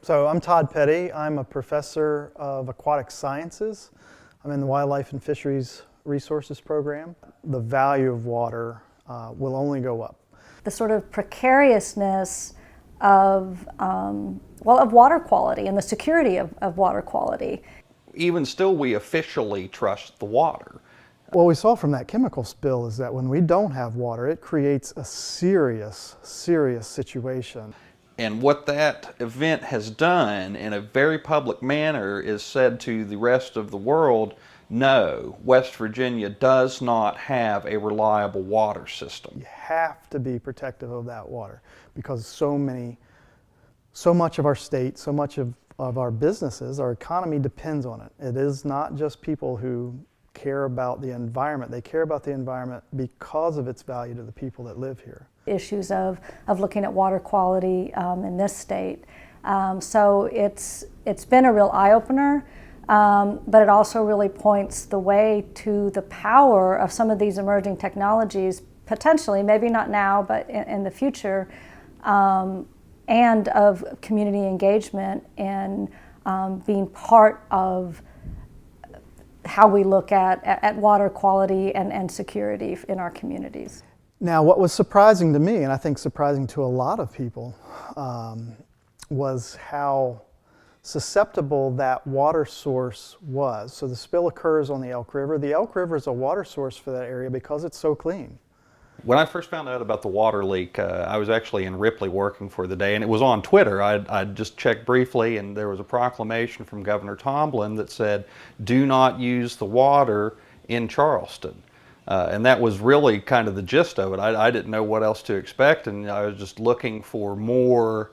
So I'm Todd Petty. I'm a professor of aquatic sciences. I'm in the Wildlife and Fisheries Resources program. The value of water will only go up. The sort of precariousness of water quality and the security of water quality. Even still, we officially trust the water. What we saw from that chemical spill is that when we don't have water, it creates a serious situation. And what that event has done in a very public manner is said to the rest of the world, no, West Virginia does not have a reliable water system. You have to be protective of that water because so much of our state, so much of our businesses, our economy depends on it. It is not just people who care about the environment. They care about the environment because of its value to the people that live here. Issues of looking at water quality in this state. So it's been a real eye-opener, but it also really points the way to the power of some of these emerging technologies, potentially, maybe not now, but in the future, and of community engagement and being part of how we look at water quality and security in our communities. Now, what was surprising to me, and I think surprising to a lot of people, was how susceptible that water source was. So the spill occurs on the Elk River. The Elk River is a water source for that area because it's so clean. When I first found out about the water leak, I was actually in Ripley working for the day, and it was on Twitter. I just checked briefly, and there was a proclamation from Governor Tomblin that said, do not use the water in Charleston. And that was really kind of the gist of it. I didn't know what else to expect, and I was just looking for more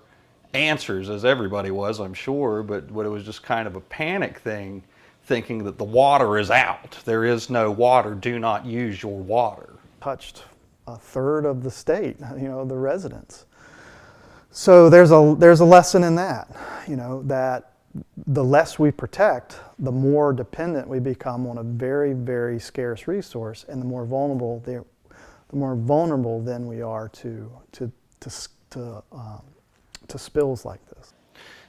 answers, as everybody was, I'm sure, but it was just kind of a panic thing, thinking that the water is out. There is no water. Do not use your water. Touched a third of the state, the residents. So there's a lesson in that, that the less we protect, the more dependent we become on a very, very scarce resource, and the more vulnerable then we are to spills like this.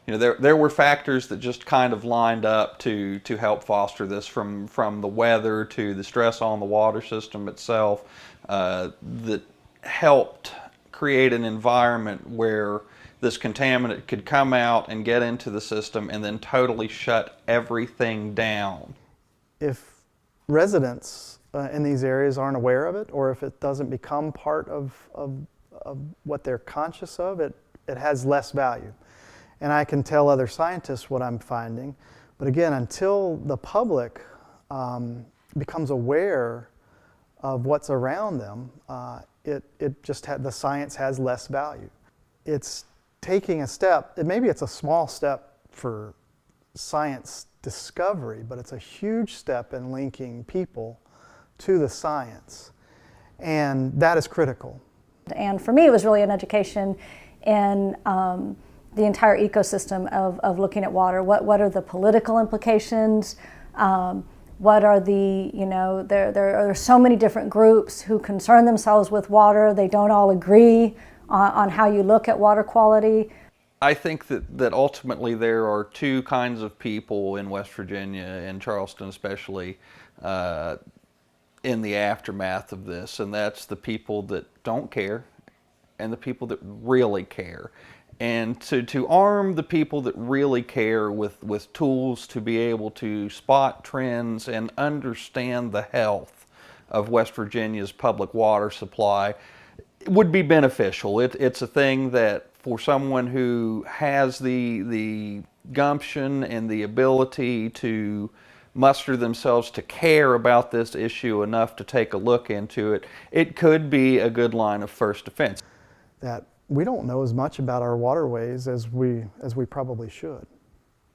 There were factors that just kind of lined up to help foster this, from the weather to the stress on the water system itself, that helped create an environment where this contaminant could come out and get into the system and then totally shut everything down. If residents in these areas aren't aware of it, or if it doesn't become part of what they're conscious of, it has less value. And I can tell other scientists what I'm finding, but again, until the public becomes aware of what's around them, the science has less value. It's taking a step. Maybe it's a small step for science discovery, but it's a huge step in linking people to the science, and that is critical. And for me, it was really an education in the entire ecosystem of looking at water. What are the political implications? What are there are so many different groups who concern themselves with water. They don't all agree on how you look at water quality. I think that ultimately there are two kinds of people in West Virginia, and Charleston especially, in the aftermath of this, and that's the people that don't care and the people that really care. And to arm the people that really care with tools to be able to spot trends and understand the health of West Virginia's public water supply would be beneficial. It's a thing that for someone who has the gumption and the ability to muster themselves to care about this issue enough to take a look into it, it could be a good line of first defense. That we don't know as much about our waterways as we probably should.